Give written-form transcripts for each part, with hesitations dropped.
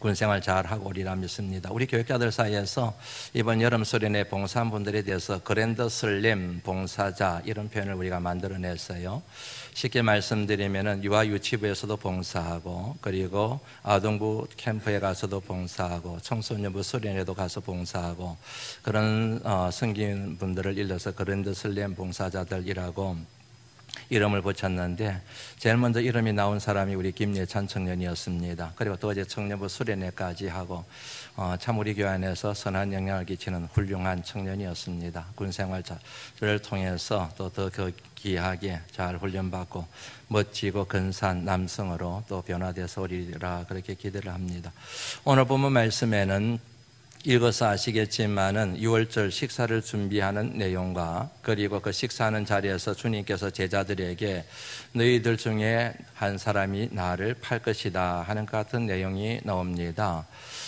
군생활 잘 하고 오리라 믿습니다. 우리 교육자들 사이에서 이번 여름 수련회 봉사한 분들에 대해서 그랜드 슬램 봉사자 이런 표현을 우리가 만들어냈어요. 쉽게 말씀드리면은 유아 유치부에서도 봉사하고, 그리고 아동부 캠프에 가서도 봉사하고, 청소년부 수련회도 가서 봉사하고, 그런 성인분들을 일러서 그랜드 슬램 봉사자들이라고 이름을 붙였는데, 제일 먼저 이름이 나온 사람이 우리 김예찬 청년이었습니다. 그리고 또 어제 청년부 수련회까지 하고 참 우리 교회 안에서 선한 영향을 끼치는 훌륭한 청년이었습니다. 군생활을 통해서 또 더 귀하게 잘 훈련받고 멋지고 근사한 남성으로 또 변화돼서 오리라 그렇게 기대를 합니다. 오늘 본문 말씀에는 읽어서 아시겠지만은 6월절 식사를 준비하는 내용과, 그리고 그 식사하는 자리에서 주님께서 제자들에게 너희들 중에 한 사람이 나를 팔 것이다 하는 것 같은 내용이 나옵니다.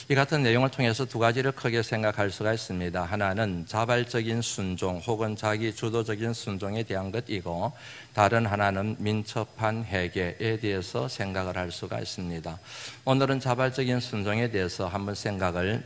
이 같은 내용을 통해서 두 가지를 크게 생각할 수가 있습니다. 하나는 자발적인 순종 혹은 자기 주도적인 순종에 대한 것이고, 다른 하나는 민첩한 회개에 대해서 생각을 할 수가 있습니다. 오늘은 자발적인 순종에 대해서 한번 생각을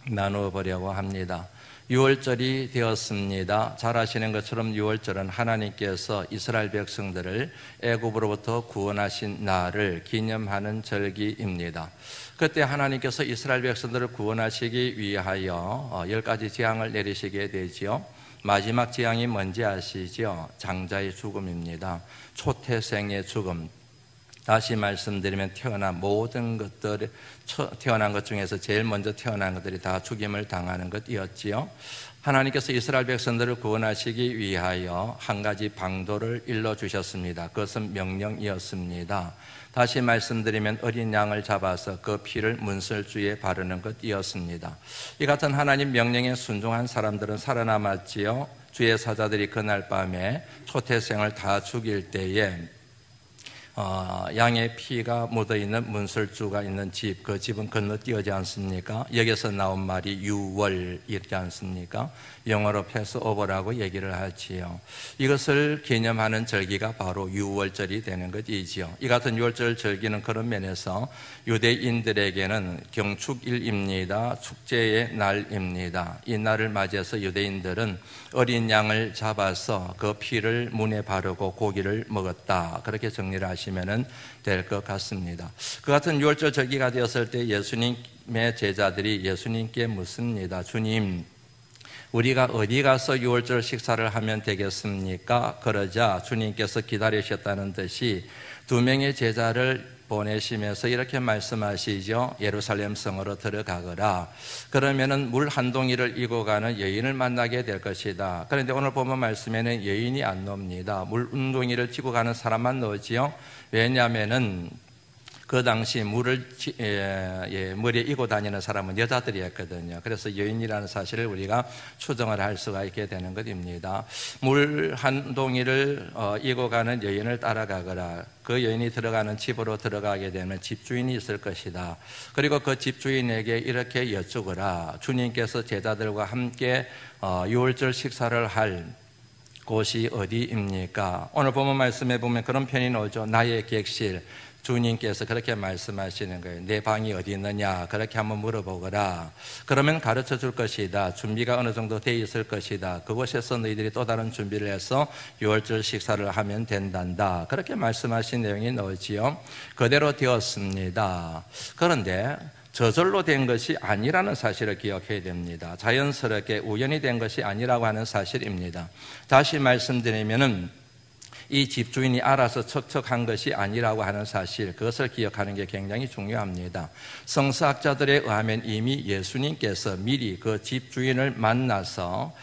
나누어 보려고 합니다. 6월절이 되었습니다. 잘 아시는 것처럼 6월절은 하나님께서 이스라엘 백성들을 애굽으로부터 구원하신 날을 기념하는 절기입니다. 그때 하나님께서 이스라엘 백성들을 구원하시기 위하여 10가지 재앙을 내리시게 되지요. 마지막 재앙이 뭔지 아시죠? 장자의 죽음입니다. 초태생의 죽음. 다시 말씀드리면 태어난 모든 것들, 태어난 것 중에서 제일 먼저 태어난 것들이 다 죽임을 당하는 것이었지요. 하나님께서 이스라엘 백성들을 구원하시기 위하여 한 가지 방도를 일러주셨습니다. 그것은 명령이었습니다. 다시 말씀드리면 어린 양을 잡아서 그 피를 문설주에 바르는 것이었습니다. 이 같은 하나님 명령에 순종한 사람들은 살아남았지요. 주의 사자들이 그날 밤에 초태생을 다 죽일 때에 양의 피가 묻어있는 문설주가 있는 집, 그 집은 건너뛰어지 않습니까? 여기서 나온 말이 유월이지 않습니까? 영어로 패스오버라고 얘기를 하지요. 이것을 기념하는 절기가 바로 유월절이 되는 것이지요. 이 같은 유월절 절기는 그런 면에서 유대인들에게는 경축일입니다. 축제의 날입니다. 이 날을 맞이해서 유대인들은 어린 양을 잡아서 그 피를 문에 바르고 고기를 먹었다, 그렇게 정리를 하시면 될 것 같습니다. 그 같은 유월절 절기가 되었을 때 예수님의 제자들이 예수님께 묻습니다. 주님, 우리가 어디 가서 유월절 식사를 하면 되겠습니까? 그러자 주님께서 기다리셨다는 듯이 두 명의 제자를 보내시면서 이렇게 말씀하시죠. 예루살렘 성으로 들어가거라. 그러면은 물 한 동이를 이고 가는 여인을 만나게 될 것이다. 그런데 오늘 보면 말씀에는 여인이 안 나옵니다. 물 한 동이를 지고 가는 사람만 나오지요. 왜냐하면은 그 당시 물을 머리에 이고 다니는 사람은 여자들이었거든요. 그래서 여인이라는 사실을 우리가 추정을 할 수가 있게 되는 것입니다. 물 한 동이를 이고 가는 여인을 따라가거라. 그 여인이 들어가는 집으로 들어가게 되면 집주인이 있을 것이다. 그리고 그 집주인에게 이렇게 여쭈거라. 주님께서 제자들과 함께 유월절 식사를 할 곳이 어디입니까? 오늘 본문 말씀에 보면 그런 편이 나오죠. 나의 객실. 주님께서 그렇게 말씀하시는 거예요. 내 방이 어디 있느냐, 그렇게 한번 물어보거라. 그러면 가르쳐 줄 것이다. 준비가 어느 정도 돼 있을 것이다. 그곳에서 너희들이 또 다른 준비를 해서 유월절 식사를 하면 된단다. 그렇게 말씀하신 내용이 나오지요. 그대로 되었습니다. 그런데 저절로 된 것이 아니라는 사실을 기억해야 됩니다. 자연스럽게 우연히 된 것이 아니라고 하는 사실입니다. 다시 말씀드리면은 이 집주인이 알아서 척척한 것이 아니라고 하는 사실, 그것을 기억하는 게 굉장히 중요합니다. 성서학자들에 의하면 이미 예수님께서 미리 그 집주인을 만나서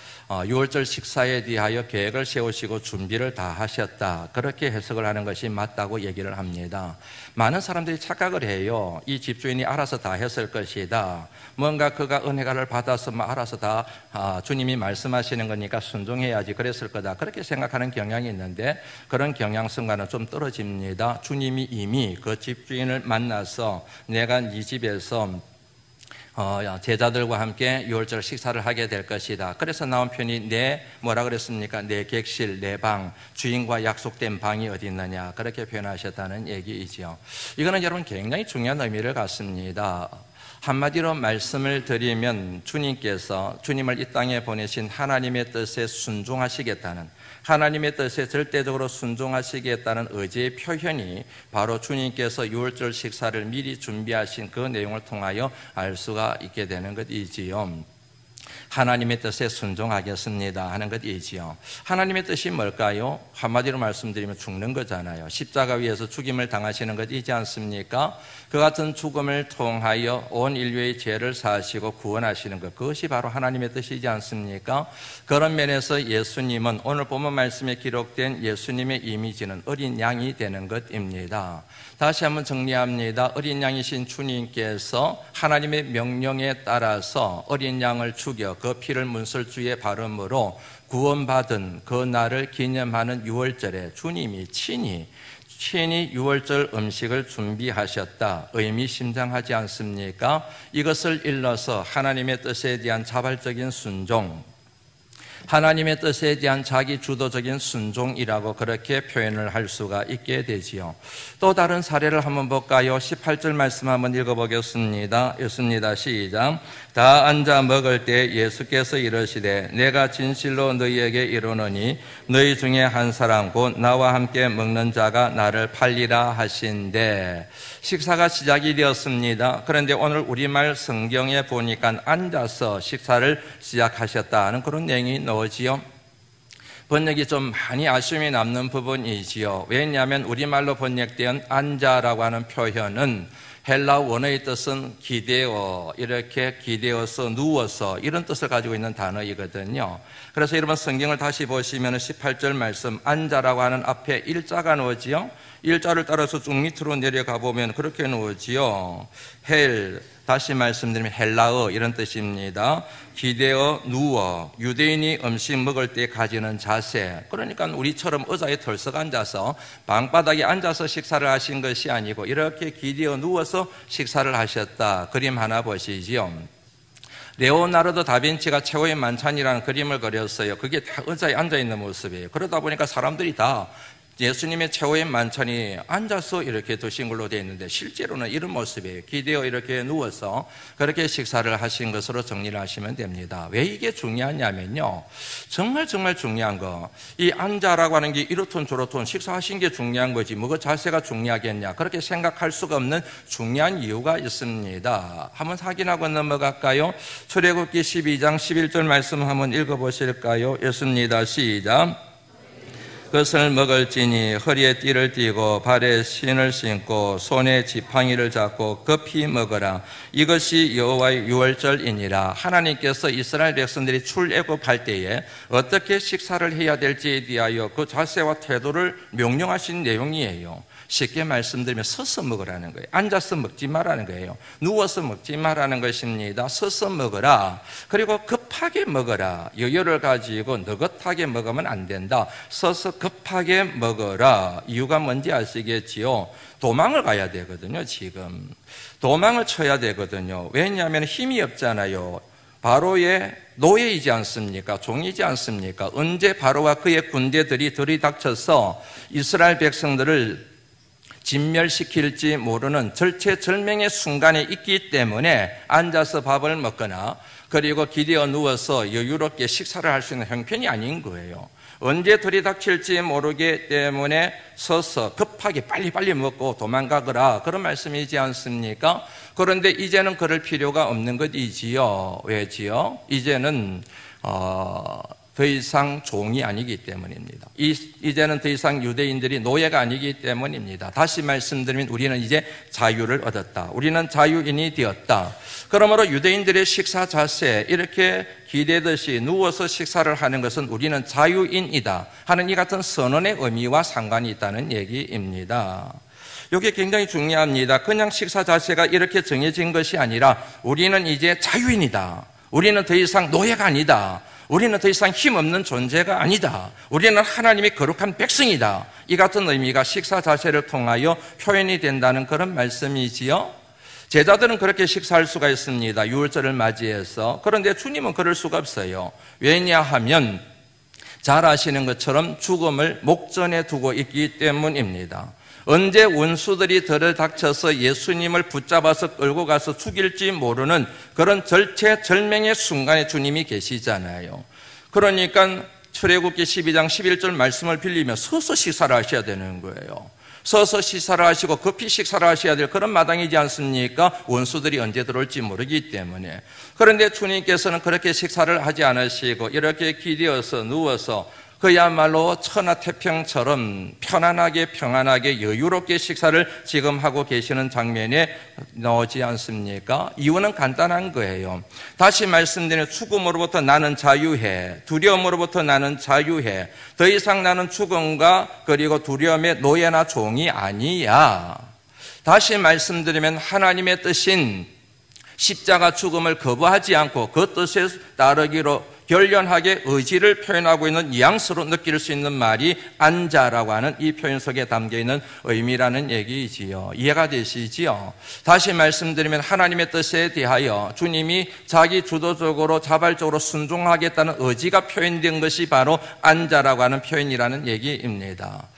유월절 식사에 대하여 계획을 세우시고 준비를 다 하셨다, 그렇게 해석을 하는 것이 맞다고 얘기를 합니다. 많은 사람들이 착각을 해요. 이 집주인이 알아서 다 했을 것이다. 뭔가 그가 은혜가를 받아서 알아서 다 주님이 말씀하시는 거니까 순종해야지 그랬을 거다, 그렇게 생각하는 경향이 있는데 그런 경향성과는 좀 떨어집니다. 주님이 이미 그 집주인을 만나서 내가 네 집에서 제자들과 함께 유월절 식사를 하게 될 것이다. 그래서 나온 편이 뭐라 그랬습니까? 내 객실, 내 방, 주인과 약속된 방이 어디 있느냐, 그렇게 표현하셨다는 얘기이죠. 이거는 여러분 굉장히 중요한 의미를 갖습니다. 한마디로 말씀을 드리면 주님께서 주님을 이 땅에 보내신 하나님의 뜻에 순종하시겠다는, 하나님의 뜻에 절대적으로 순종하시겠다는 의지의 표현이 바로 주님께서 유월절 식사를 미리 준비하신 그 내용을 통하여 알 수가 있게 되는 것이지요. 하나님의 뜻에 순종하겠습니다 하는 것이지요. 하나님의 뜻이 뭘까요? 한마디로 말씀드리면 죽는 거잖아요. 십자가 위에서 죽임을 당하시는 것이지 않습니까? 그 같은 죽음을 통하여 온 인류의 죄를 사하시고 구원하시는 것, 그것이 바로 하나님의 뜻이지 않습니까? 그런 면에서 예수님은 오늘 본문 말씀에 기록된 예수님의 이미지는 어린 양이 되는 것입니다. 다시 한번 정리합니다. 어린 양이신 주님께서 하나님의 명령에 따라서 어린 양을 죽여 그 피를 문설주에 바름으로 구원받은 그 날을 기념하는 유월절에 주님이 친히 유월절 음식을 준비하셨다. 의미심장하지 않습니까? 이것을 일러서 하나님의 뜻에 대한 자발적인 순종, 하나님의 뜻에 대한 자기 주도적인 순종이라고 그렇게 표현을 할 수가 있게 되지요. 또 다른 사례를 한번 볼까요? 18절 말씀 한번 읽어보겠습니다. 읽습니다. 시작. 다 앉아 먹을 때 예수께서 이르시되 내가 진실로 너희에게 이르노니 너희 중에 한 사람 곧 나와 함께 먹는 자가 나를 팔리라 하신대. 식사가 시작이 되었습니다. 그런데 오늘 우리말 성경에 보니까 앉아서 식사를 시작하셨다는 그런 내용이 나오지요. 번역이 좀 많이 아쉬움이 남는 부분이지요. 왜냐하면 우리말로 번역된 앉아라고 하는 표현은 헬라 원어의 뜻은 기대어, 이렇게 기대어서 누워서 이런 뜻을 가지고 있는 단어이거든요. 그래서 여러분 성경을 다시 보시면 18절 말씀 앉아라고 하는 앞에 일자가 나오지요. 일자를 따라서 쭉 밑으로 내려가 보면 그렇게 나오지요. 다시 말씀드리면 헬라어 이런 뜻입니다. 기대어 누워, 유대인이 음식 먹을 때 가지는 자세. 그러니까 우리처럼 의자에 털썩 앉아서 방바닥에 앉아서 식사를 하신 것이 아니고 이렇게 기대어 누워서 식사를 하셨다. 그림 하나 보시지요. 레오나르도 다빈치가 최후의 만찬이라는 그림을 그렸어요. 그게 다 의자에 앉아있는 모습이에요. 그러다 보니까 사람들이 다 예수님의 최후의 만찬이 앉아서 이렇게 드신 걸로 되어 있는데 실제로는 이런 모습이에요. 기대어 이렇게 누워서 그렇게 식사를 하신 것으로 정리를 하시면 됩니다. 왜 이게 중요하냐면요, 정말 중요한 거, 이 앉아라고 하는 게 이렇든 저렇든 식사하신 게 중요한 거지 뭐가 자세가 중요하겠냐, 그렇게 생각할 수가 없는 중요한 이유가 있습니다. 한번 확인하고 넘어갈까요? 출애굽기 12장 11절 말씀 한번 읽어보실까요? 읽습니다. 시작. 그것을 먹을지니 허리에 띠를 띠고 발에 신을 신고 손에 지팡이를 잡고 급히 먹어라. 이것이 여호와의 유월절이니라. 하나님께서 이스라엘 백성들이 출애굽할 때에 어떻게 식사를 해야 될지에 대하여 그 자세와 태도를 명령하신 내용이에요. 쉽게 말씀드리면 서서 먹으라는 거예요. 앉아서 먹지 말라는 거예요. 누워서 먹지 말라는 것입니다. 서서 먹어라. 그리고 급하게 먹어라. 여유를 가지고 느긋하게 먹으면 안 된다. 서서 급하게 먹어라. 이유가 뭔지 아시겠지요? 도망을 가야 되거든요. 지금 도망을 쳐야 되거든요. 왜냐하면 힘이 없잖아요. 바로의 노예이지 않습니까? 종이지 않습니까? 언제 바로와 그의 군대들이 들이닥쳐서 이스라엘 백성들을 진멸시킬지 모르는 절체절명의 순간에 있기 때문에 앉아서 밥을 먹거나 그리고 기대어 누워서 여유롭게 식사를 할 수 있는 형편이 아닌 거예요. 언제 들이닥칠지 모르기 때문에 서서 급하게 빨리빨리 먹고 도망가거라, 그런 말씀이지 않습니까? 그런데 이제는 그럴 필요가 없는 것이지요. 왜지요? 이제는 더 이상 종이 아니기 때문입니다. 이제는 더 이상 유대인들이 노예가 아니기 때문입니다. 다시 말씀드리면 우리는 이제 자유를 얻었다. 우리는 자유인이 되었다. 그러므로 유대인들의 식사 자세, 이렇게 기대듯이 누워서 식사를 하는 것은 우리는 자유인이다 하는 이 같은 선언의 의미와 상관이 있다는 얘기입니다. 이게 굉장히 중요합니다. 그냥 식사 자세가 이렇게 정해진 것이 아니라 우리는 이제 자유인이다. 우리는 더 이상 노예가 아니다. 우리는 더 이상 힘없는 존재가 아니다. 우리는 하나님의 거룩한 백성이다. 이 같은 의미가 식사 자세를 통하여 표현이 된다는 그런 말씀이지요. 제자들은 그렇게 식사할 수가 있습니다. 유월절을 맞이해서. 그런데 주님은 그럴 수가 없어요. 왜냐하면 잘 아시는 것처럼 죽음을 목전에 두고 있기 때문입니다. 언제 원수들이 들어닥쳐서 예수님을 붙잡아서 끌고 가서 죽일지 모르는 그런 절체절명의 순간에 주님이 계시잖아요. 그러니까 출애굽기 12장 11절 말씀을 빌리며 서서 시사를 하셔야 되는 거예요. 서서 시사를 하시고 급히 식사를 하셔야 될 그런 마당이지 않습니까? 원수들이 언제 들어올지 모르기 때문에. 그런데 주님께서는 그렇게 식사를 하지 않으시고 이렇게 기대어서 누워서 그야말로 천하태평처럼 편안하게 평안하게 여유롭게 식사를 지금 하고 계시는 장면에 나오지 않습니까? 이유는 간단한 거예요. 다시 말씀드리면 죽음으로부터 나는 자유해, 두려움으로부터 나는 자유해. 더 이상 나는 죽음과 그리고 두려움의 노예나 종이 아니야. 다시 말씀드리면 하나님의 뜻인 십자가 죽음을 거부하지 않고 그 뜻에 따르기로 결연하게 의지를 표현하고 있는 뉘앙스로 느낄 수 있는 말이 앉아라고 하는 이 표현 속에 담겨있는 의미라는 얘기이지요. 이해가 되시지요? 다시 말씀드리면 하나님의 뜻에 대하여 주님이 자기 주도적으로 자발적으로 순종하겠다는 의지가 표현된 것이 바로 앉아라고 하는 표현이라는 얘기입니다.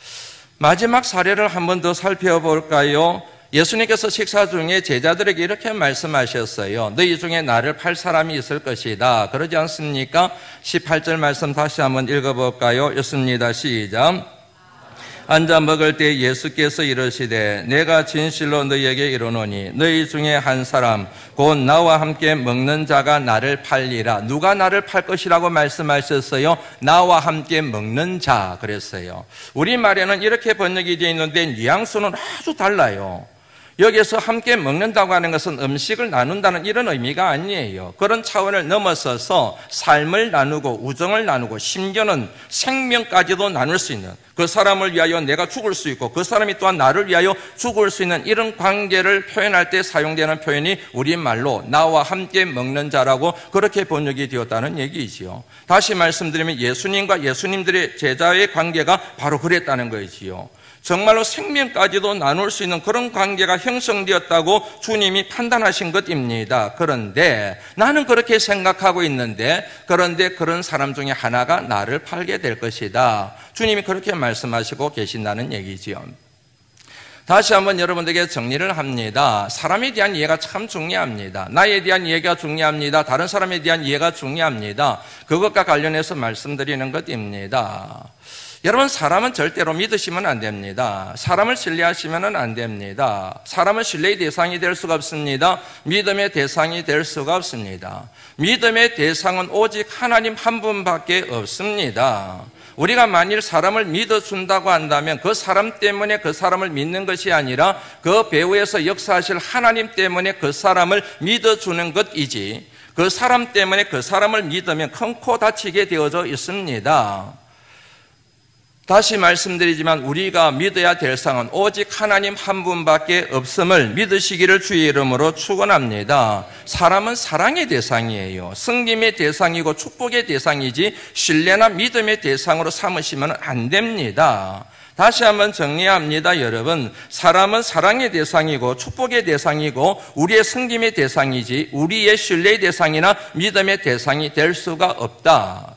마지막 사례를 한 번 더 살펴볼까요? 예수님께서 식사 중에 제자들에게 이렇게 말씀하셨어요. 너희 중에 나를 팔 사람이 있을 것이다. 그러지 않습니까? 18절 말씀 다시 한번 읽어볼까요? 읽습니다. 시작. 앉아 먹을 때 예수께서 이르시되 내가 진실로 너희에게 이르노니 너희 중에 한 사람 곧 나와 함께 먹는 자가 나를 팔리라. 누가 나를 팔 것이라고 말씀하셨어요? 나와 함께 먹는 자 그랬어요. 우리말에는 이렇게 번역이 되어 있는데 뉘앙스는 아주 달라요. 여기서 함께 먹는다고 하는 것은 음식을 나눈다는 이런 의미가 아니에요. 그런 차원을 넘어서서 삶을 나누고 우정을 나누고 심지어는 생명까지도 나눌 수 있는, 그 사람을 위하여 내가 죽을 수 있고 그 사람이 또한 나를 위하여 죽을 수 있는 이런 관계를 표현할 때 사용되는 표현이 우리말로 나와 함께 먹는 자라고 그렇게 번역이 되었다는 얘기이지요. 다시 말씀드리면 예수님과 예수님들의 제자의 관계가 바로 그랬다는 거이지요. 정말로 생명까지도 나눌 수 있는 그런 관계가 형성되었다고 주님이 판단하신 것입니다. 그런데 나는 그렇게 생각하고 있는데, 그런데 그런 사람 중에 하나가 나를 팔게 될 것이다. 주님이 그렇게 말씀하시고 계신다는 얘기지요. 다시 한번 여러분들에게 정리를 합니다. 사람에 대한 이해가 참 중요합니다. 나에 대한 이해가 중요합니다. 다른 사람에 대한 이해가 중요합니다. 그것과 관련해서 말씀드리는 것입니다. 여러분, 사람은 절대로 믿으시면 안 됩니다. 사람을 신뢰하시면 안 됩니다. 사람은 신뢰의 대상이 될 수가 없습니다. 믿음의 대상이 될 수가 없습니다. 믿음의 대상은 오직 하나님 한 분밖에 없습니다. 우리가 만일 사람을 믿어준다고 한다면 그 사람 때문에 그 사람을 믿는 것이 아니라 그 배후에서 역사하실 하나님 때문에 그 사람을 믿어주는 것이지, 그 사람 때문에 그 사람을 믿으면 큰 코 다치게 되어져 있습니다. 다시 말씀드리지만 우리가 믿어야 될 상은 오직 하나님 한 분밖에 없음을 믿으시기를 주의 이름으로 축원합니다. 사람은 사랑의 대상이에요. 승림의 대상이고 축복의 대상이지 신뢰나 믿음의 대상으로 삼으시면 안 됩니다. 다시 한번 정리합니다. 여러분, 사람은 사랑의 대상이고 축복의 대상이고 우리의 승림의 대상이지 우리의 신뢰의 대상이나 믿음의 대상이 될 수가 없다.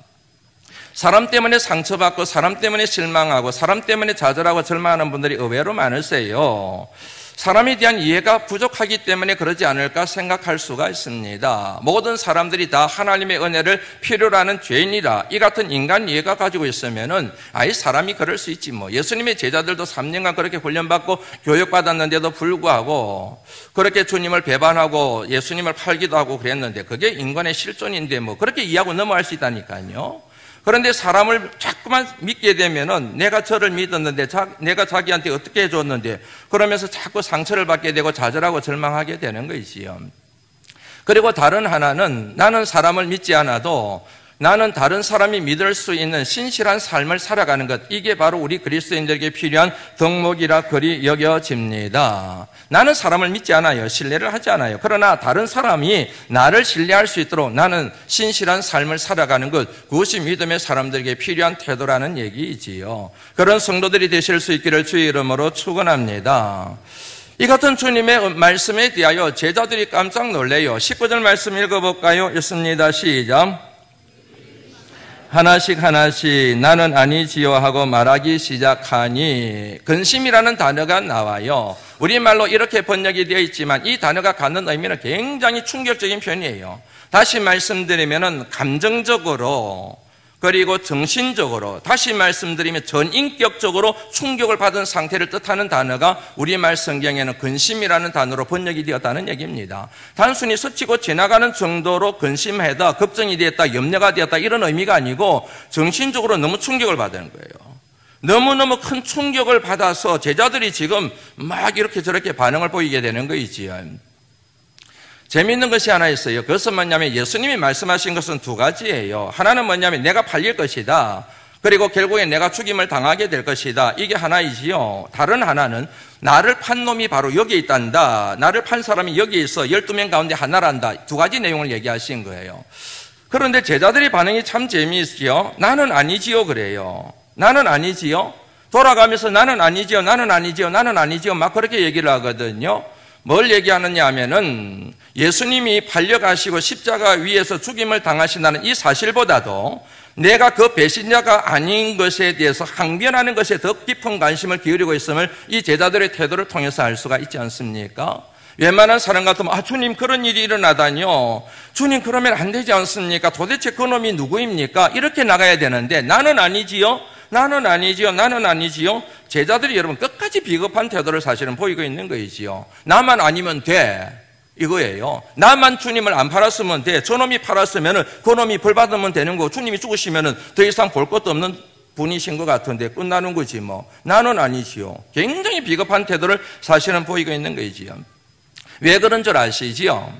사람 때문에 상처받고 사람 때문에 실망하고 사람 때문에 좌절하고 절망하는 분들이 의외로 많으세요. 사람에 대한 이해가 부족하기 때문에 그러지 않을까 생각할 수가 있습니다. 모든 사람들이 다 하나님의 은혜를 필요로 하는 죄인이라 이 같은 인간 이해가 가지고 있으면은 아예 사람이 그럴 수 있지 뭐. 예수님의 제자들도 3년간 그렇게 훈련받고 교육받았는데도 불구하고 그렇게 주님을 배반하고 예수님을 팔기도 하고 그랬는데 그게 인간의 실존인데 뭐 그렇게 이해하고 넘어갈 수 있다니까요. 그런데 사람을 자꾸만 믿게 되면은 내가 저를 믿었는데 내가 자기한테 어떻게 해줬는데 그러면서 자꾸 상처를 받게 되고 좌절하고 절망하게 되는 것이지요. 그리고 다른 하나는 나는 사람을 믿지 않아도 나는 다른 사람이 믿을 수 있는 신실한 삶을 살아가는 것, 이게 바로 우리 그리스도인들에게 필요한 덕목이라 그리 여겨집니다. 나는 사람을 믿지 않아요. 신뢰를 하지 않아요. 그러나 다른 사람이 나를 신뢰할 수 있도록 나는 신실한 삶을 살아가는 것, 그것이 믿음의 사람들에게 필요한 태도라는 얘기이지요. 그런 성도들이 되실 수 있기를 주의 이름으로 축원합니다. 이 같은 주님의 말씀에 대하여 제자들이 깜짝 놀래요. 19절 말씀 읽어볼까요? 읽습니다. 시작. 하나씩 하나씩 나는 아니지요 하고 말하기 시작하니 근심이라는 단어가 나와요. 우리말로 이렇게 번역이 되어 있지만 이 단어가 갖는 의미는 굉장히 충격적인 표현이에요. 다시 말씀드리면 감정적으로 그리고 정신적으로, 다시 말씀드리면 전인격적으로 충격을 받은 상태를 뜻하는 단어가 우리말 성경에는 근심이라는 단어로 번역이 되었다는 얘기입니다. 단순히 스치고 지나가는 정도로 근심하다, 걱정이 되었다, 염려가 되었다 이런 의미가 아니고 정신적으로 너무 충격을 받는 거예요. 너무너무 큰 충격을 받아서 제자들이 지금 막 이렇게 저렇게 반응을 보이게 되는 거이지요. 재미있는 것이 하나 있어요. 그것은 뭐냐면 예수님이 말씀하신 것은 두 가지예요. 하나는 뭐냐면 내가 팔릴 것이다. 그리고 결국에 내가 죽임을 당하게 될 것이다. 이게 하나이지요. 다른 하나는 나를 판 놈이 바로 여기에 있단다. 나를 판 사람이 여기에 있어 12명 가운데 하나란다. 두 가지 내용을 얘기하신 거예요. 그런데 제자들의 반응이 참 재미있지요. 나는 아니지요 그래요. 나는 아니지요. 돌아가면서 나는 아니지요. 나는 아니지요. 나는 아니지요. 막 그렇게 얘기를 하거든요. 뭘 얘기하느냐 하면은 예수님이 팔려가시고 십자가 위에서 죽임을 당하신다는 이 사실보다도 내가 그 배신자가 아닌 것에 대해서 항변하는 것에 더 깊은 관심을 기울이고 있음을 이 제자들의 태도를 통해서 알 수가 있지 않습니까? 웬만한 사람 같으면 주님 그런 일이 일어나다니요. 주님 그러면 안 되지 않습니까? 도대체 그놈이 누구입니까? 이렇게 나가야 되는데 나는 아니지요. 나는 아니지요. 나는 아니지요. 제자들이 여러분 끝까지 비겁한 태도를 사실은 보이고 있는 거이지요. 나만 아니면 돼. 이거예요. 나만 주님을 안 팔았으면 돼. 저놈이 팔았으면 그놈이 벌 받으면 되는 거고 주님이 죽으시면 더 이상 볼 것도 없는 분이신 것 같은데 끝나는 거지 뭐. 나는 아니지요. 굉장히 비겁한 태도를 사실은 보이고 있는 거이지요. 왜 그런 줄 아시지요?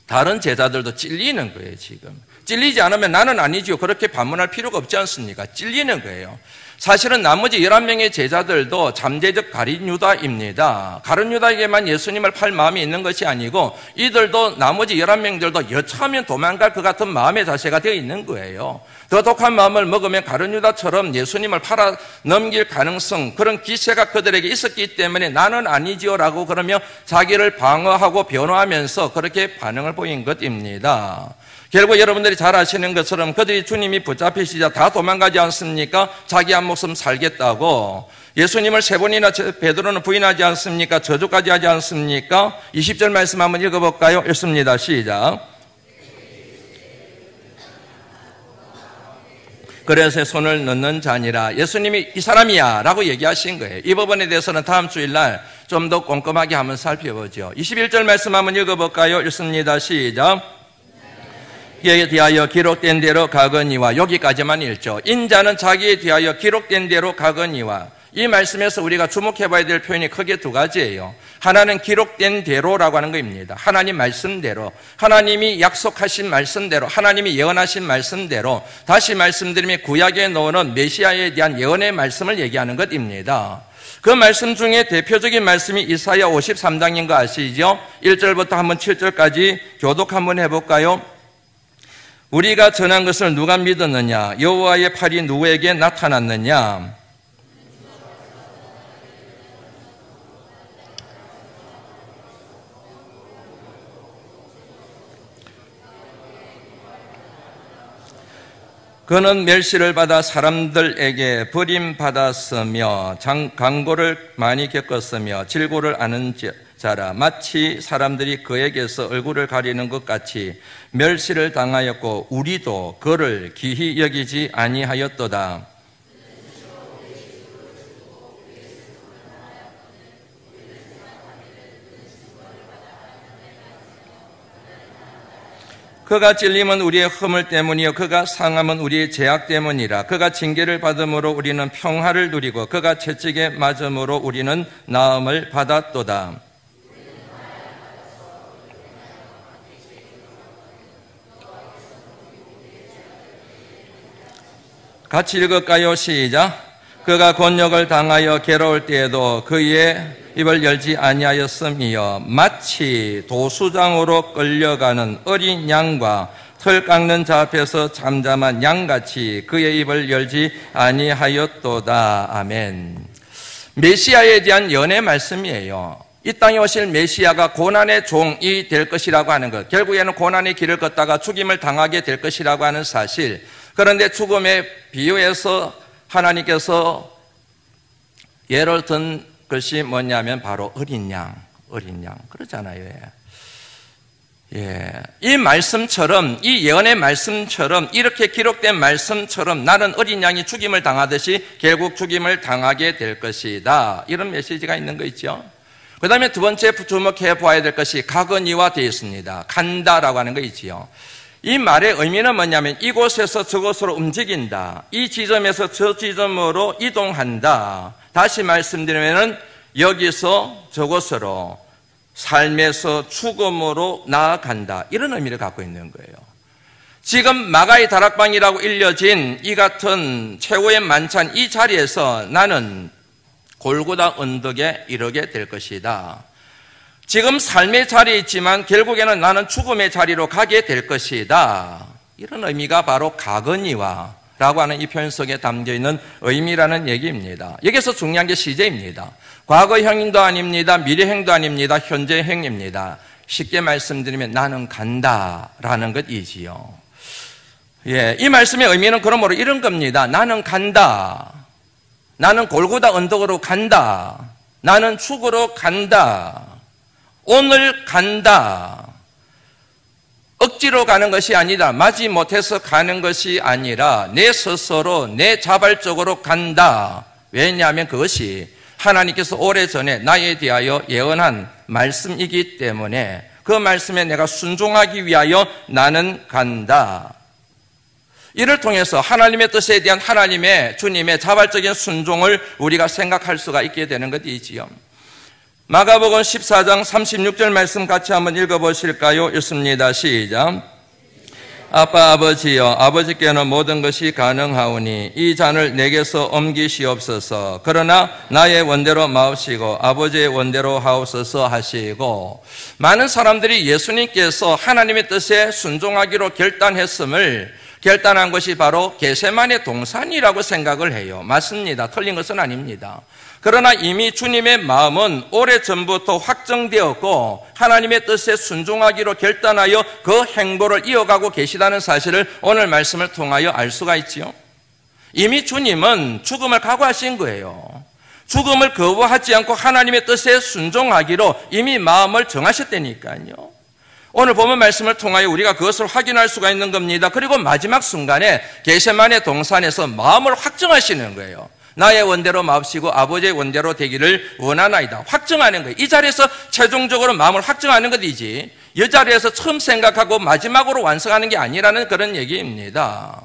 다른 제자들도 찔리는 거예요 지금. 찔리지 않으면 나는 아니지요. 그렇게 반문할 필요가 없지 않습니까? 찔리는 거예요. 사실은 나머지 11명의 제자들도 잠재적 가룟 유다입니다. 가룟 유다에게만 예수님을 팔 마음이 있는 것이 아니고 이들도 나머지 11명들도 여차하면 도망갈 것 같은 마음의 자세가 되어 있는 거예요. 더 독한 마음을 먹으면 가룟 유다처럼 예수님을 팔아 넘길 가능성, 그런 기세가 그들에게 있었기 때문에 나는 아니지요 라고 그러며 자기를 방어하고 변호하면서 그렇게 반응을 보인 것입니다. 결국 여러분들이 잘 아시는 것처럼 그들이 주님이 붙잡히시자 다 도망가지 않습니까? 자기 한 목숨 살겠다고. 예수님을 3번이나 베드로는 부인하지 않습니까? 저주까지 하지 않습니까? 20절 말씀 한번 읽어볼까요? 읽습니다. 시작. 그래서 손을 넣는 자니라. 예수님이 이 사람이야 라고 얘기하신 거예요. 이 부분에 대해서는 다음 주일날 좀 더 꼼꼼하게 한번 살펴보죠. 21절 말씀 한번 읽어볼까요? 읽습니다. 시작. 이에 대하여 기록된 대로 가거니와. 여기까지만 읽죠. 인자는 자기에 대하여 기록된 대로 가거니와. 이 말씀에서 우리가 주목해봐야 될 표현이 크게 두 가지예요. 하나는 기록된 대로라고 하는 것입니다. 하나님 말씀대로, 하나님이 약속하신 말씀대로, 하나님이 예언하신 말씀대로, 다시 말씀드리면 구약에 넣어놓은 메시아에 대한 예언의 말씀을 얘기하는 것입니다. 그 말씀 중에 대표적인 말씀이 이사야 53장인 거 아시죠? 1절부터 한번 7절까지 교독 한번 해볼까요? 우리가 전한 것을 누가 믿었느냐? 여호와의 팔이 누구에게 나타났느냐? 그는 멸시를 받아 사람들에게 버림받았으며 강고를 많이 겪었으며 질고를 아는 자라. 마치 사람들이 그에게서 얼굴을 가리는 것 같이 멸시를 당하였고 우리도 그를 기히 여기지 아니하였도다. 그가 찔림은 우리의 허물 때문이요 그가 상함은 우리의 죄악 때문이라. 그가 징계를 받음으로 우리는 평화를 누리고 그가 채찍에 맞음으로 우리는 나음을 받았도다. 같이 읽을까요? 시작. 그가 곤욕을 당하여 괴로울 때에도 그의 입을 열지 아니하였음이요 마치 도수장으로 끌려가는 어린 양과 털 깎는 자 앞에서 잠잠한 양같이 그의 입을 열지 아니하였도다. 아멘. 메시아에 대한 예언의 말씀이에요. 이 땅에 오실 메시아가 고난의 종이 될 것이라고 하는 것, 결국에는 고난의 길을 걷다가 죽임을 당하게 될 것이라고 하는 사실. 그런데 죽음에 비유해서 하나님께서 예를 든 것이 뭐냐면 바로 어린 양 그러잖아요. 예. 이 말씀처럼, 이 예언의 말씀처럼, 이렇게 기록된 말씀처럼 나는 어린 양이 죽임을 당하듯이 결국 죽임을 당하게 될 것이다. 이런 메시지가 있는 거 있죠. 그 다음에 두 번째 주목해 보아야 될 것이 가거니와 되어 있습니다. 간다라고 하는 거 있지요. 이 말의 의미는 뭐냐면 이곳에서 저곳으로 움직인다. 이 지점에서 저 지점으로 이동한다. 다시 말씀드리면은 여기서 저곳으로, 삶에서 죽음으로 나아간다. 이런 의미를 갖고 있는 거예요. 지금 마가의 다락방이라고 일려진 이 같은 최후의 만찬 이 자리에서 나는 골고다 언덕에 이르게 될 것이다. 지금 삶의 자리에 있지만 결국에는 나는 죽음의 자리로 가게 될 것이다. 이런 의미가 바로 가거니와 라고 하는 이 표현 속에 담겨있는 의미라는 얘기입니다. 여기서 중요한 게 시제입니다. 과거형도 아닙니다. 미래형도 아닙니다. 현재형입니다. 쉽게 말씀드리면 나는 간다라는 것이지요. 예, 이 말씀의 의미는 그러므로 이런 겁니다. 나는 간다. 나는 골고다 언덕으로 간다. 나는 죽으러 간다. 오늘 간다. 억지로 가는 것이 아니라 마지 못해서 가는 것이 아니라 내 스스로 내 자발적으로 간다. 왜냐하면 그것이 하나님께서 오래전에 나에 대하여 예언한 말씀이기 때문에 그 말씀에 내가 순종하기 위하여 나는 간다. 이를 통해서 하나님의 뜻에 대한 하나님의 주님의 자발적인 순종을 우리가 생각할 수가 있게 되는 것이지요. 마가복음 14장 36절 말씀 같이 한번 읽어보실까요? 읽습니다. 시작. 아빠 아버지여, 아버지께는 모든 것이 가능하오니 이 잔을 내게서 옮기시옵소서. 그러나 나의 원대로 마옵시고 아버지의 원대로 하옵소서 하시고, 많은 사람들이 예수님께서 하나님의 뜻에 순종하기로 결단한 것이 바로 겟세마네 동산이라고 생각을 해요. 맞습니다. 틀린 것은 아닙니다. 그러나 이미 주님의 마음은 오래전부터 확정되었고 하나님의 뜻에 순종하기로 결단하여 그 행보를 이어가고 계시다는 사실을 오늘 말씀을 통하여 알 수가 있지요. 이미 주님은 죽음을 각오하신 거예요. 죽음을 거부하지 않고 하나님의 뜻에 순종하기로 이미 마음을 정하셨다니까요. 오늘 본문 말씀을 통하여 우리가 그것을 확인할 수가 있는 겁니다. 그리고 마지막 순간에 겟세마네 동산에서 마음을 확정하시는 거예요. 나의 원대로 마옵시고 아버지의 원대로 되기를 원하나이다. 확정하는 거예요. 이 자리에서 최종적으로 마음을 확정하는 것이지 이 자리에서 처음 생각하고 마지막으로 완성하는 게 아니라는 그런 얘기입니다.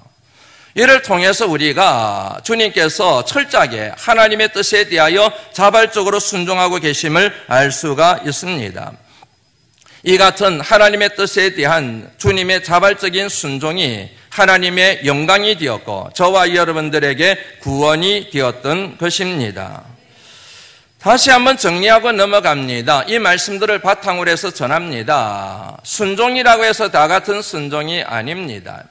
이를 통해서 우리가 주님께서 철저하게 하나님의 뜻에 대하여 자발적으로 순종하고 계심을 알 수가 있습니다. 이 같은 하나님의 뜻에 대한 주님의 자발적인 순종이 하나님의 영광이 되었고 저와 여러분들에게 구원이 되었던 것입니다. 다시 한번 정리하고 넘어갑니다. 이 말씀들을 바탕으로 해서 전합니다. 순종이라고 해서 다 같은 순종이 아닙니다.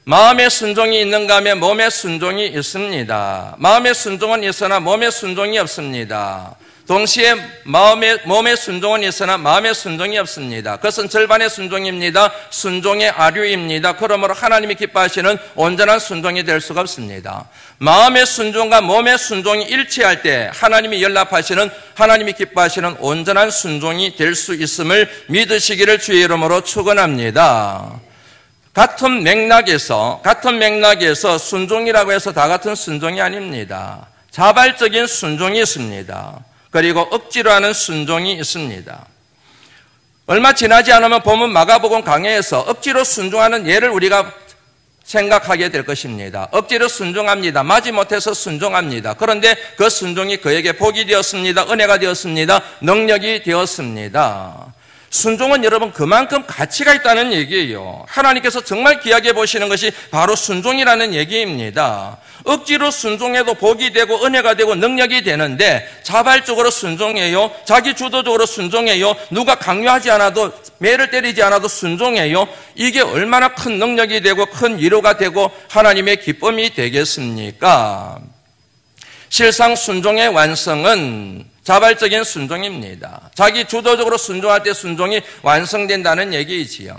마음의 순종이 있는가 하면 몸의 순종이 있습니다. 마음의 순종은 있으나 몸의 순종이 없습니다. 동시에 몸의 순종은 있으나 마음의 순종이 없습니다. 그것은 절반의 순종입니다. 순종의 아류입니다. 그러므로 하나님이 기뻐하시는 온전한 순종이 될 수가 없습니다. 마음의 순종과 몸의 순종이 일치할 때 하나님이 연락하시는, 하나님이 기뻐하시는 온전한 순종이 될 수 있음을 믿으시기를 주의 이름으로 축원합니다. 같은 맥락에서 순종이라고 해서 다 같은 순종이 아닙니다. 자발적인 순종이 있습니다. 그리고 억지로 하는 순종이 있습니다. 얼마 지나지 않으면 본문 마가복음 강해에서 억지로 순종하는 예를 우리가 생각하게 될 것입니다. 억지로 순종합니다. 마지못해서 순종합니다. 그런데 그 순종이 그에게 복이 되었습니다. 은혜가 되었습니다. 능력이 되었습니다. 순종은 여러분 그만큼 가치가 있다는 얘기예요. 하나님께서 정말 귀하게 보시는 것이 바로 순종이라는 얘기입니다. 억지로 순종해도 복이 되고 은혜가 되고 능력이 되는데 자발적으로 순종해요. 자기 주도적으로 순종해요. 누가 강요하지 않아도, 매를 때리지 않아도 순종해요. 이게 얼마나 큰 능력이 되고 큰 위로가 되고 하나님의 기쁨이 되겠습니까? 실상 순종의 완성은 자발적인 순종입니다. 자기 주도적으로 순종할 때 순종이 완성된다는 얘기이지요.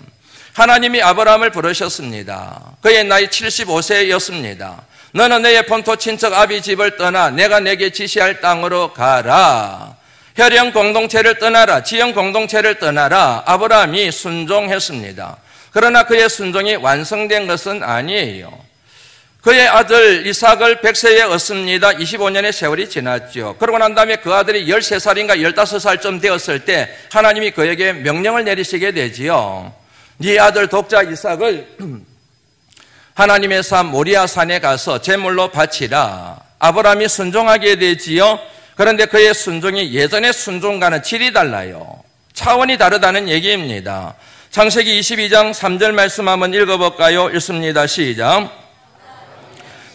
하나님이 아브라함을 부르셨습니다. 그의 나이 75세였습니다. 너는 너의 본토 친척 아비 집을 떠나 내가 내게 지시할 땅으로 가라. 혈연 공동체를 떠나라. 지형 공동체를 떠나라. 아브라함이 순종했습니다. 그러나 그의 순종이 완성된 것은 아니에요. 그의 아들 이삭을 100세에 얻습니다. 25년의 세월이 지났죠. 그러고 난 다음에 그 아들이 13살인가 15살쯤 되었을 때 하나님이 그에게 명령을 내리시게 되지요. 네 아들 독자 이삭을 하나님의 산 모리아 산에 가서 제물로 바치라. 아브라함이 순종하게 되지요. 그런데 그의 순종이 예전의 순종과는 질이 달라요. 차원이 다르다는 얘기입니다. 창세기 22장 3절 말씀 한번 읽어볼까요? 읽습니다. 시작.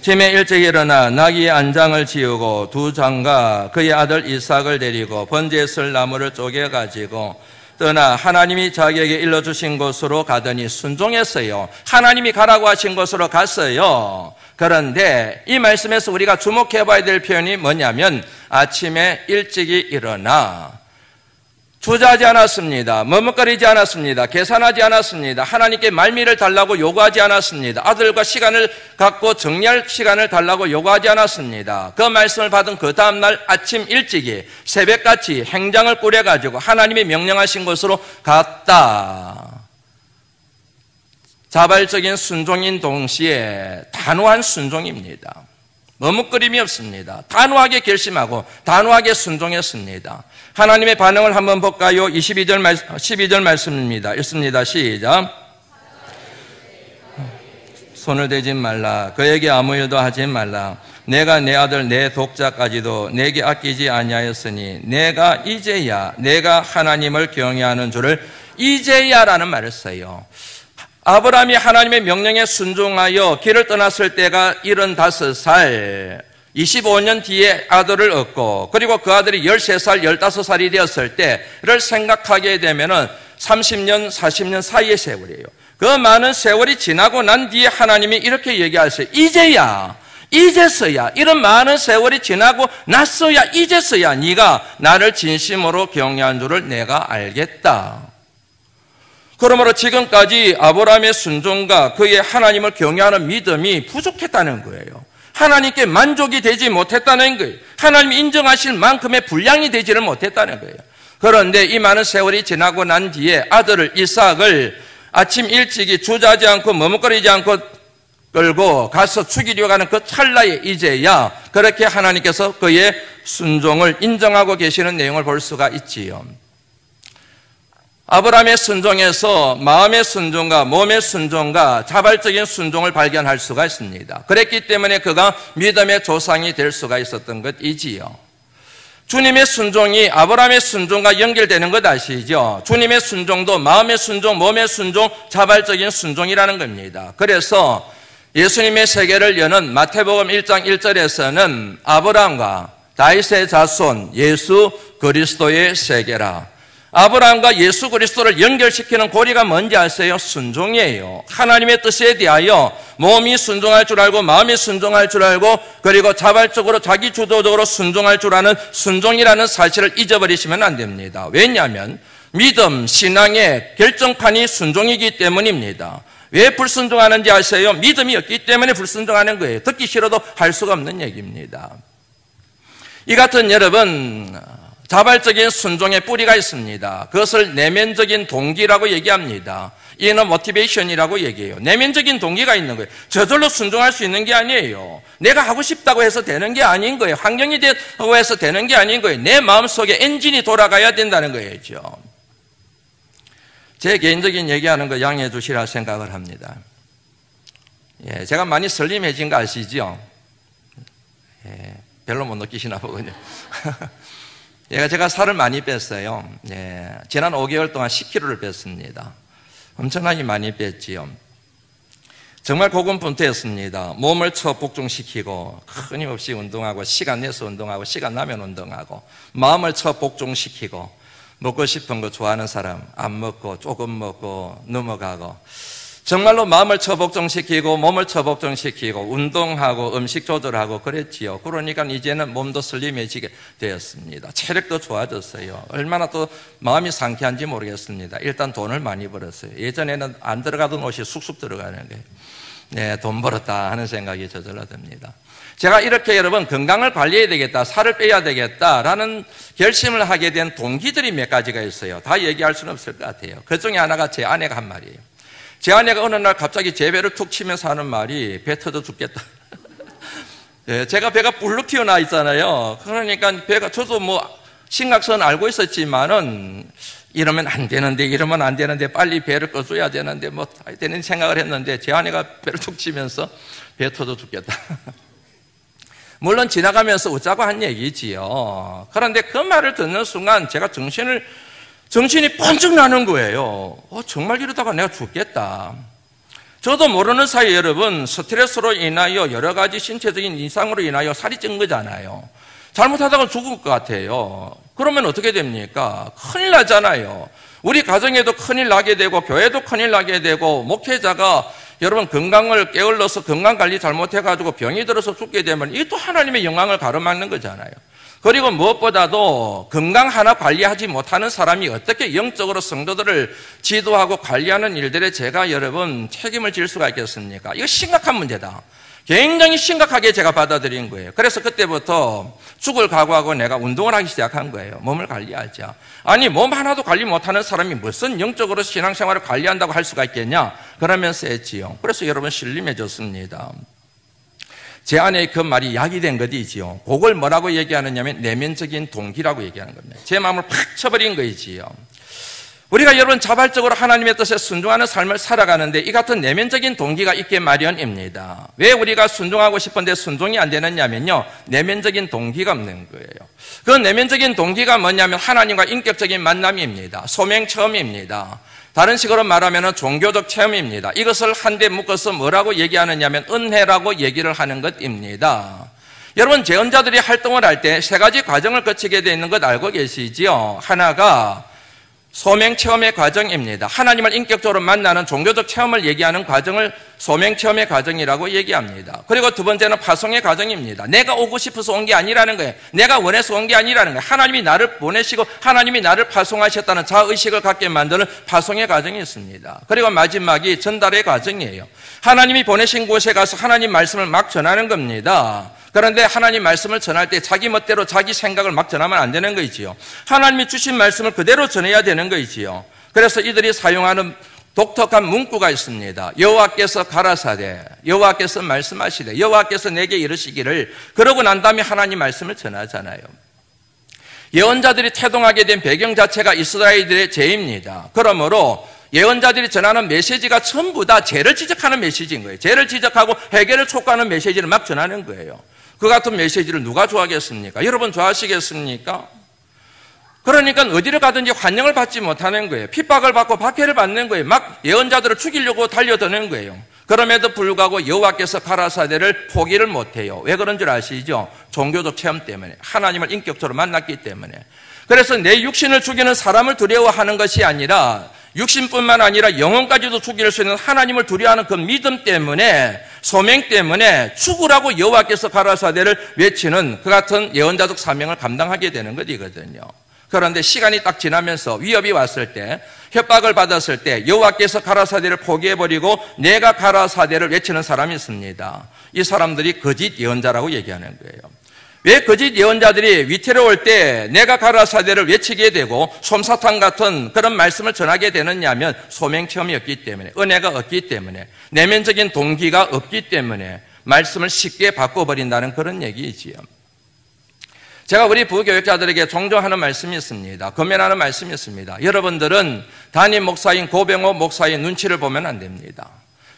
짐에 일찍 일어나 나귀의 안장을 지우고 두 장과 그의 아들 이삭을 데리고 번제에 쓸 나무를 쪼개가지고 떠나 하나님이 자기에게 일러주신 곳으로 가더니 순종했어요. 하나님이 가라고 하신 곳으로 갔어요. 그런데 이 말씀에서 우리가 주목해 봐야 될 표현이 뭐냐면 아침에 일찍이 일어나 주저하지 않았습니다. 머뭇거리지 않았습니다. 계산하지 않았습니다. 하나님께 말미를 달라고 요구하지 않았습니다. 아들과 시간을 갖고 정리할 시간을 달라고 요구하지 않았습니다. 그 말씀을 받은 그 다음날 아침 일찍이 새벽같이 행장을 꾸려가지고 하나님이 명령하신 곳으로 갔다. 자발적인 순종인 동시에 단호한 순종입니다. 머뭇거림이 없습니다. 단호하게 결심하고 단호하게 순종했습니다. 하나님의 반응을 한번 볼까요? 12절 말씀입니다. 읽습니다. 시작. 손을 대지 말라. 그에게 아무 일도 하지 말라. 내가 내 아들 내 독자까지도 내게 아끼지 아니하였으니 내가 이제야 내가 하나님을 경외하는 줄을 이제야라는 말을 써요. 아브라함이 하나님의 명령에 순종하여 길을 떠났을 때가 75살, 25년 뒤에 아들을 얻고 그리고 그 아들이 13살, 15살이 되었을 때를 생각하게 되면은 30년, 40년 사이의 세월이에요. 그 많은 세월이 지나고 난 뒤에 하나님이 이렇게 얘기하세요. 이제서야 이런 많은 세월이 지나고 났어야 이제서야 네가 나를 진심으로 경외한 줄을 내가 알겠다. 그러므로 지금까지 아브라함의 순종과 그의 하나님을 경외하는 믿음이 부족했다는 거예요. 하나님께 만족이 되지 못했다는 거예요. 하나님이 인정하실 만큼의 분량이 되지를 못했다는 거예요. 그런데 이 많은 세월이 지나고 난 뒤에 아들을 이삭을 아침 일찍이 주저하지 않고 머뭇거리지 않고 끌고 가서 죽이려고 하는 그 찰나에 이제야 그렇게 하나님께서 그의 순종을 인정하고 계시는 내용을 볼 수가 있지요. 아브라함의 순종에서 마음의 순종과 몸의 순종과 자발적인 순종을 발견할 수가 있습니다. 그랬기 때문에 그가 믿음의 조상이 될 수가 있었던 것이지요. 주님의 순종이 아브라함의 순종과 연결되는 것 아시죠? 주님의 순종도 마음의 순종, 몸의 순종, 자발적인 순종이라는 겁니다. 그래서 예수님의 세계를 여는 마태복음 1장 1절에서는 아브라함과 다윗의 자손 예수 그리스도의 세계라. 아브라함과 예수 그리스도를 연결시키는 고리가 뭔지 아세요? 순종이에요. 하나님의 뜻에 대하여 몸이 순종할 줄 알고 마음이 순종할 줄 알고 그리고 자발적으로 자기 주도적으로 순종할 줄 아는 순종이라는 사실을 잊어버리시면 안 됩니다. 왜냐하면 믿음, 신앙의 결정판이 순종이기 때문입니다. 왜 불순종하는지 아세요? 믿음이 없기 때문에 불순종하는 거예요. 듣기 싫어도 할 수가 없는 얘기입니다. 이 같은 여러분 자발적인 순종의 뿌리가 있습니다. 그것을 내면적인 동기라고 얘기합니다. 이는 모티베이션이라고 얘기해요. 내면적인 동기가 있는 거예요. 저절로 순종할 수 있는 게 아니에요. 내가 하고 싶다고 해서 되는 게 아닌 거예요. 환경이 되고 해서 되는 게 아닌 거예요. 내 마음속에 엔진이 돌아가야 된다는 거예요. 제 개인적인 얘기하는 거 양해해 주시라 생각을 합니다. 제가 많이 슬림해진 거 아시죠? 별로 못 느끼시나 보군요. 제가 살을 많이 뺐어요. 지난 5개월 동안 10kg를 뺐습니다. 엄청나게 많이 뺐지요. 정말 고군분투했습니다. 몸을 복종시키고 끊임없이 운동하고 시간 내서 운동하고 시간 나면 운동하고 마음을 복종시키고 먹고 싶은 거 좋아하는 사람 안 먹고 조금 먹고 넘어가고 정말로 마음을 처복종시키고 몸을 처복종시키고 운동하고 음식 조절하고 그랬지요. 그러니까 이제는 몸도 슬림해지게 되었습니다. 체력도 좋아졌어요. 얼마나 또 마음이 상쾌한지 모르겠습니다. 일단 돈을 많이 벌었어요. 예전에는 안 들어가던 옷이 쑥쑥 들어가는 거예요. 네, 돈 벌었다 하는 생각이 저절로 듭니다. 제가 이렇게 여러분 건강을 관리해야 되겠다, 살을 빼야 되겠다라는 결심을 하게 된 동기들이 몇 가지가 있어요. 다 얘기할 수는 없을 것 같아요. 그 중에 하나가 제 아내가 한 말이에요. 제 아내가 어느 날 갑자기 제 배를 툭 치면서 하는 말이 배 터져 죽겠다. 네, 제가 배가 불룩 튀어나와 있잖아요. 그러니까 배가 저도 뭐 심각성은 알고 있었지만은 이러면 안 되는데 빨리 배를 꺼줘야 되는데 뭐 되는 생각을 했는데 제 아내가 배를 툭 치면서 배 터져 죽겠다. 물론 지나가면서 웃자고 한 얘기지요. 그런데 그 말을 듣는 순간 제가 정신이 번쩍 나는 거예요. 정말 이러다가 내가 죽겠다. 저도 모르는 사이에 여러분 스트레스로 인하여 여러 가지 신체적인 이상으로 인하여 살이 찐 거잖아요. 잘못하다가 죽을 것 같아요. 그러면 어떻게 됩니까? 큰일 나잖아요. 우리 가정에도 큰일 나게 되고 교회도 큰일 나게 되고 목회자가 여러분 건강을 게을러서 건강관리 잘못해가지고 병이 들어서 죽게 되면 이것도 하나님의 영광을 가로막는 거잖아요. 그리고 무엇보다도 건강 하나 관리하지 못하는 사람이 어떻게 영적으로 성도들을 지도하고 관리하는 일들에 제가 여러분 책임을 질 수가 있겠습니까? 이거 심각한 문제다. 굉장히 심각하게 제가 받아들인 거예요. 그래서 그때부터 죽을 각오하고 내가 운동을 하기 시작한 거예요. 몸을 관리하자. 아니 몸 하나도 관리 못하는 사람이 무슨 영적으로 신앙생활을 관리한다고 할 수가 있겠냐? 그러면서 했지요. 그래서 여러분 신림해졌습니다. 제 아내의 그 말이 약이 된 것이지요. 그걸 뭐라고 얘기하느냐면 내면적인 동기라고 얘기하는 겁니다. 제 마음을 팍 쳐버린 거이지요. 우리가 여러분 자발적으로 하나님의 뜻에 순종하는 삶을 살아가는데 이 같은 내면적인 동기가 있게 마련입니다. 왜 우리가 순종하고 싶은데 순종이 안 되느냐면요, 내면적인 동기가 없는 거예요. 그 내면적인 동기가 뭐냐면 하나님과 인격적인 만남입니다. 소명 체험입니다. 다른 식으로 말하면 종교적 체험입니다. 이것을 한데 묶어서 뭐라고 얘기하느냐면 은혜라고 얘기를 하는 것입니다. 여러분 재언자들이 활동을 할 때 세 가지 과정을 거치게 되어 있는 것 알고 계시지요? 하나가 소명체험의 과정입니다. 하나님을 인격적으로 만나는 종교적 체험을 얘기하는 과정을 소명체험의 과정이라고 얘기합니다. 그리고 두 번째는 파송의 과정입니다. 내가 오고 싶어서 온 게 아니라는 거예요. 내가 원해서 온 게 아니라는 거예요. 하나님이 나를 보내시고 하나님이 나를 파송하셨다는 자의식을 갖게 만드는 파송의 과정이 있습니다. 그리고 마지막이 전달의 과정이에요. 하나님이 보내신 곳에 가서 하나님 말씀을 막 전하는 겁니다. 그런데 하나님 말씀을 전할 때 자기 멋대로 자기 생각을 막 전하면 안 되는 거이지요. 하나님이 주신 말씀을 그대로 전해야 되는 거이지요. 그래서 이들이 사용하는 독특한 문구가 있습니다. 여호와께서 가라사대, 여호와께서 말씀하시되, 여호와께서 내게 이르시기를, 그러고 난 다음에 하나님 말씀을 전하잖아요. 예언자들이 태동하게 된 배경 자체가 이스라엘들의 죄입니다. 그러므로 예언자들이 전하는 메시지가 전부 다 죄를 지적하는 메시지인 거예요. 죄를 지적하고 해결을 촉구하는 메시지를 막 전하는 거예요. 그 같은 메시지를 누가 좋아하겠습니까? 여러분 좋아하시겠습니까? 그러니까 어디를 가든지 환영을 받지 못하는 거예요. 핍박을 받고 박해를 받는 거예요. 막 예언자들을 죽이려고 달려드는 거예요. 그럼에도 불구하고 여호와께서 가라사대를 포기를 못해요. 왜 그런 줄 아시죠? 종교적 체험 때문에, 하나님을 인격적으로 만났기 때문에. 그래서 내 육신을 죽이는 사람을 두려워하는 것이 아니라 육신뿐만 아니라 영혼까지도 죽일 수 있는 하나님을 두려워하는 그 믿음 때문에, 소명 때문에 죽으라고 여호와께서 가라사대를 외치는 그 같은 예언자적 사명을 감당하게 되는 것이거든요. 그런데 시간이 딱 지나면서 위협이 왔을 때, 협박을 받았을 때 여호와께서 가라사대를 포기해버리고 내가 가라사대를 외치는 사람이 있습니다. 이 사람들이 거짓 예언자라고 얘기하는 거예요. 왜 거짓 예언자들이 위태로울 때 내가 가라사대를 외치게 되고 솜사탕 같은 그런 말씀을 전하게 되느냐 하면 소명체험이 없기 때문에, 은혜가 없기 때문에, 내면적인 동기가 없기 때문에 말씀을 쉽게 바꿔버린다는 그런 얘기이지요. 제가 우리 부교육자들에게 종종 하는 말씀이 있습니다. 권면하는 말씀이 있습니다. 여러분들은 담임 목사인 고병호 목사의 눈치를 보면 안 됩니다.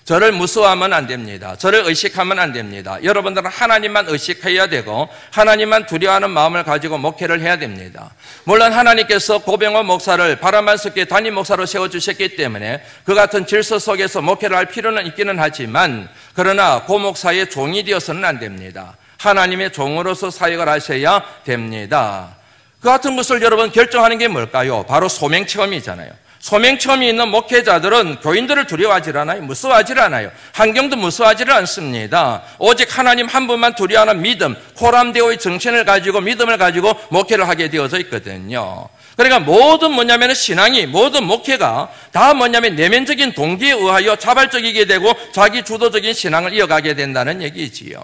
저를 무서워하면 안 됩니다. 저를 의식하면 안 됩니다. 여러분들은 하나님만 의식해야 되고 하나님만 두려워하는 마음을 가지고 목회를 해야 됩니다. 물론 하나님께서 고병호 목사를 바람반석교회 담임 목사로 세워주셨기 때문에 그 같은 질서 속에서 목회를 할 필요는 있기는 하지만, 그러나 고 목사의 종이 되어서는 안 됩니다. 하나님의 종으로서 사역을 하셔야 됩니다. 그 같은 것을 여러분 결정하는 게 뭘까요? 바로 소명체험이잖아요. 소명청이 있는 목회자들은 교인들을 두려워하지 않아요. 무서워하지 않아요. 환경도 무서워하지 않습니다. 오직 하나님 한 분만 두려워하는 믿음, 코람데오의 정신을 가지고 믿음을 가지고 목회를 하게 되어져 있거든요. 그러니까 모든 신앙이, 모든 목회가 다 내면적인 동기에 의하여 자발적이게 되고 자기 주도적인 신앙을 이어가게 된다는 얘기지요.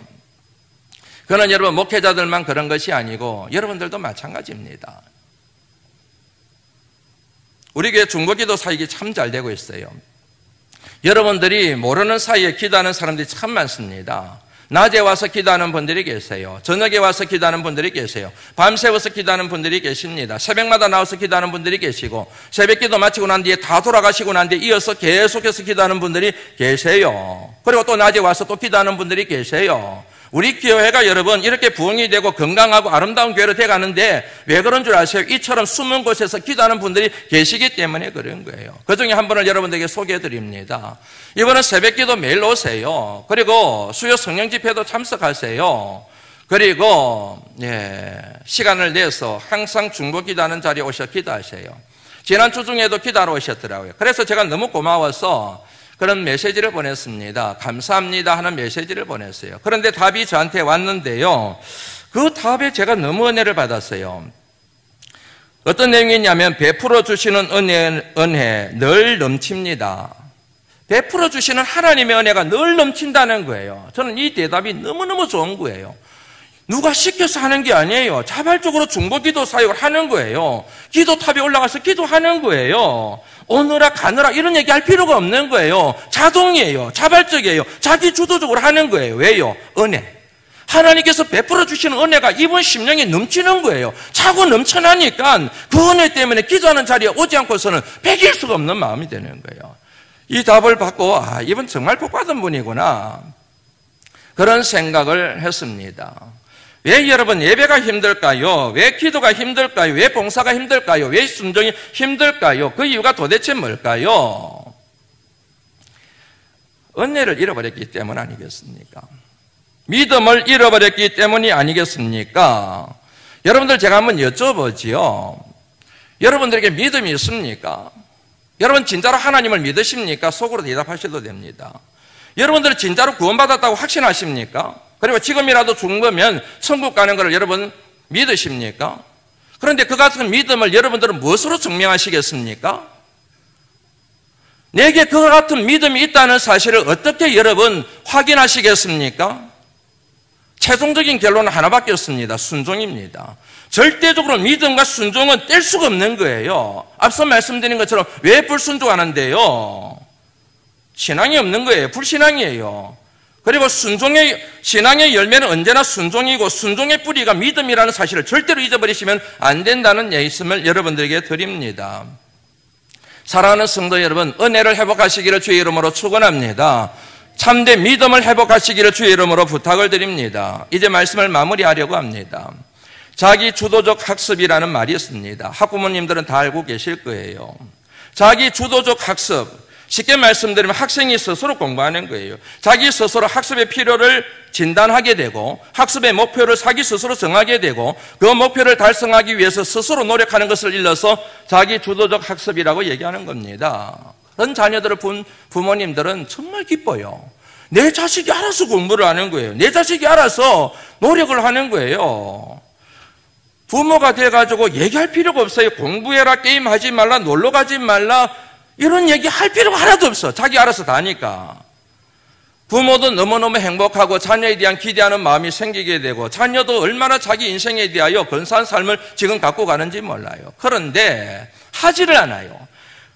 그러나 여러분, 목회자들만 그런 것이 아니고 여러분들도 마찬가지입니다. 우리 교회 중보기도 사역이 참 잘 되고 있어요. 여러분들이 모르는 사이에 기도하는 사람들이 참 많습니다. 낮에 와서 기도하는 분들이 계세요. 저녁에 와서 기도하는 분들이 계세요. 밤새워서 기도하는 분들이 계십니다. 새벽마다 나와서 기도하는 분들이 계시고, 새벽기도 마치고 난 뒤에 다 돌아가시고 난 뒤에 이어서 계속해서 기도하는 분들이 계세요. 그리고 또 낮에 와서 또 기도하는 분들이 계세요. 우리 교회가 여러분 이렇게 부흥이 되고 건강하고 아름다운 교회로 돼가는데 왜 그런 줄 아세요? 이처럼 숨은 곳에서 기도하는 분들이 계시기 때문에 그런 거예요. 그중에 한 분을 여러분들에게 소개해드립니다. 이번은 새벽기도 매일 오세요. 그리고 수요 성령 집회도 참석하세요. 그리고 시간을 내서 항상 중보 기도하는 자리에 오셔 기도하세요. 지난주 중에도 기도하러 오셨더라고요. 그래서 제가 너무 고마워서 그런 메시지를 보냈습니다. 감사합니다 하는 메시지를 보냈어요. 그런데 답이 저한테 왔는데요. 그 답에 제가 너무 은혜를 받았어요. 어떤 내용이냐면 베풀어 주시는 은혜 늘 넘칩니다. 베풀어 주시는 하나님의 은혜가 늘 넘친다는 거예요. 저는 이 대답이 너무너무 좋은 거예요. 누가 시켜서 하는 게 아니에요. 자발적으로 중보기도 사역을 하는 거예요. 기도탑에 올라가서 기도하는 거예요. 오느라 가느라 이런 얘기 할 필요가 없는 거예요. 자동이에요. 자발적이에요. 자기 주도적으로 하는 거예요. 왜요? 은혜. 하나님께서 베풀어 주시는 은혜가 이분 심령에 넘치는 거예요. 차고 넘쳐나니까 그 은혜 때문에 기도하는 자리에 오지 않고서는 배길 수가 없는 마음이 되는 거예요. 이 답을 받고 이분 정말 복받은 분이구나, 그런 생각을 했습니다. 왜 여러분 예배가 힘들까요? 왜 기도가 힘들까요? 왜 봉사가 힘들까요? 왜 순종이 힘들까요? 그 이유가 도대체 뭘까요? 은혜를 잃어버렸기 때문 아니겠습니까? 믿음을 잃어버렸기 때문이 아니겠습니까? 여러분들 제가 한번 여쭤보지요. 여러분들에게 믿음이 있습니까? 여러분 진짜로 하나님을 믿으십니까? 속으로 대답하셔도 됩니다. 여러분들은 진짜로 구원받았다고 확신하십니까? 그리고 지금이라도 죽으면 천국 가는 것을 여러분 믿으십니까? 그런데 그 같은 믿음을 여러분들은 무엇으로 증명하시겠습니까? 내게 그 같은 믿음이 있다는 사실을 어떻게 여러분 확인하시겠습니까? 최종적인 결론은 하나밖에 없습니다. 순종입니다. 절대적으로 믿음과 순종은 뗄 수가 없는 거예요. 앞서 말씀드린 것처럼 왜 불순종하는데요? 신앙이 없는 거예요. 불신앙이에요. 그리고 신앙의 열매는 언제나 순종이고 순종의 뿌리가 믿음이라는 사실을 절대로 잊어버리시면 안 된다는 말씀을 여러분들에게 드립니다. 사랑하는 성도 여러분, 은혜를 회복하시기를 주의 이름으로 축원합니다. 참된 믿음을 회복하시기를 주의 이름으로 부탁을 드립니다. 이제 말씀을 마무리하려고 합니다. 자기 주도적 학습이라는 말이 있습니다. 학부모님들은 다 알고 계실 거예요. 자기 주도적 학습, 쉽게 말씀드리면 학생이 스스로 공부하는 거예요. 자기 스스로 학습의 필요를 진단하게 되고 학습의 목표를 자기 스스로 정하게 되고 그 목표를 달성하기 위해서 스스로 노력하는 것을 일러서 자기 주도적 학습이라고 얘기하는 겁니다. 그런 자녀들을 본 부모님들은 정말 기뻐요. 내 자식이 알아서 공부를 하는 거예요. 내 자식이 알아서 노력을 하는 거예요. 부모가 돼가지고 얘기할 필요가 없어요. 공부해라, 게임하지 말라, 놀러 가지 말라, 이런 얘기 할 필요가 하나도 없어. 자기 알아서 다 하니까. 부모도 너무너무 행복하고 자녀에 대한 기대하는 마음이 생기게 되고 자녀도 얼마나 자기 인생에 대하여 근사한 삶을 지금 갖고 가는지 몰라요. 그런데 하지를 않아요.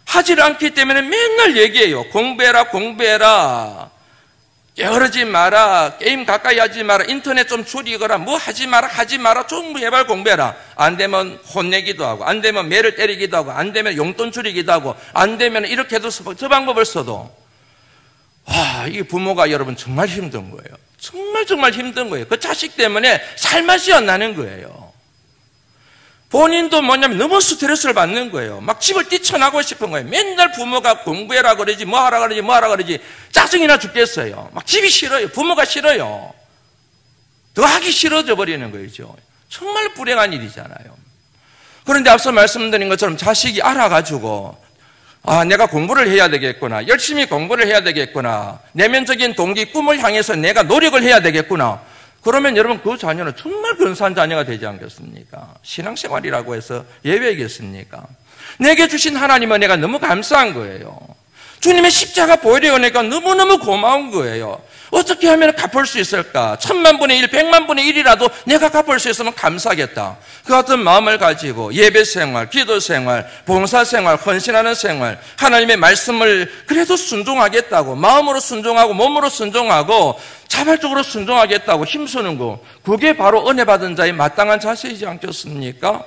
하지를 않기 때문에 맨날 얘기해요. 공부해라, 공부해라. 게으르지 마라. 게임 가까이 하지 마라. 인터넷 좀 줄이거라. 뭐 하지 마라. 하지 마라. 좀 제발 공부해라. 안 되면 혼내기도 하고, 안 되면 매를 때리기도 하고, 안 되면 용돈 줄이기도 하고, 안 되면 이렇게 해도 저 방법을 써도. 와, 이게 부모가 여러분 정말 힘든 거예요. 정말 힘든 거예요. 그 자식 때문에 살맛이 안 나는 거예요. 본인도 뭐냐면 너무 스트레스를 받는 거예요. 막 집을 뛰쳐나고 싶은 거예요. 맨날 부모가 공부해라 그러지, 뭐 하라 그러지, 뭐 하라 그러지. 짜증이나 죽겠어요. 막 집이 싫어요. 부모가 싫어요. 더 하기 싫어져 버리는 거죠. 정말 불행한 일이잖아요. 그런데 앞서 말씀드린 것처럼 자식이 알아가지고 내가 공부를 해야 되겠구나. 열심히 공부를 해야 되겠구나. 내면적인 동기, 꿈을 향해서 내가 노력을 해야 되겠구나. 그러면 여러분 그 자녀는 정말 근사한 자녀가 되지 않겠습니까? 신앙생활이라고 해서 예외이겠습니까? 내게 주신 하나님은 내가 너무 감사한 거예요. 주님의 십자가 보혈의 은혜가 너무너무 고마운 거예요. 어떻게 하면 갚을 수 있을까? 1000만분의 1, 100만분의 1이라도 내가 갚을 수 있으면 감사하겠다. 그 같은 마음을 가지고 예배생활, 기도생활, 봉사생활, 헌신하는 생활, 하나님의 말씀을 그래도 순종하겠다고, 마음으로 순종하고 몸으로 순종하고 자발적으로 순종하겠다고 힘쓰는 거, 그게 바로 은혜 받은 자의 마땅한 자세이지 않겠습니까?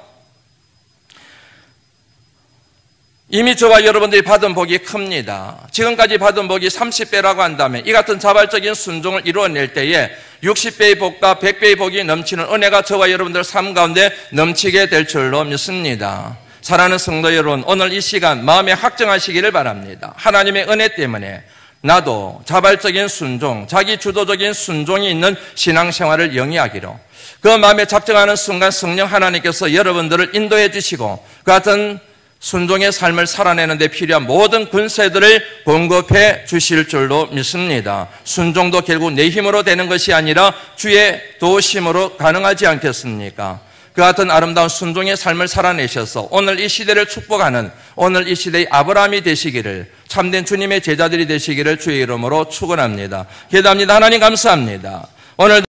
이미 저와 여러분들이 받은 복이 큽니다. 지금까지 받은 복이 30배라고 한다면 이 같은 자발적인 순종을 이루어낼 때에 60배의 복과 100배의 복이 넘치는 은혜가 저와 여러분들 삶 가운데 넘치게 될 줄로 믿습니다. 사랑하는 성도 여러분, 오늘 이 시간 마음에 확정하시기를 바랍니다. 하나님의 은혜 때문에 나도 자발적인 순종, 자기 주도적인 순종이 있는 신앙생활을 영위하기로, 그 마음에 작정하는 순간 성령 하나님께서 여러분들을 인도해 주시고 그 같은 순종의 삶을 살아내는 데 필요한 모든 근세들을 공급해 주실 줄로 믿습니다. 순종도 결국 내 힘으로 되는 것이 아니라 주의 도우심으로 가능하지 않겠습니까? 그 같은 아름다운 순종의 삶을 살아내셔서 오늘 이 시대를 축복하는, 오늘 이 시대의 아브라함이 되시기를, 참된 주님의 제자들이 되시기를 주의 이름으로 축원합니다. 기도합니다. 하나님 감사합니다. 오늘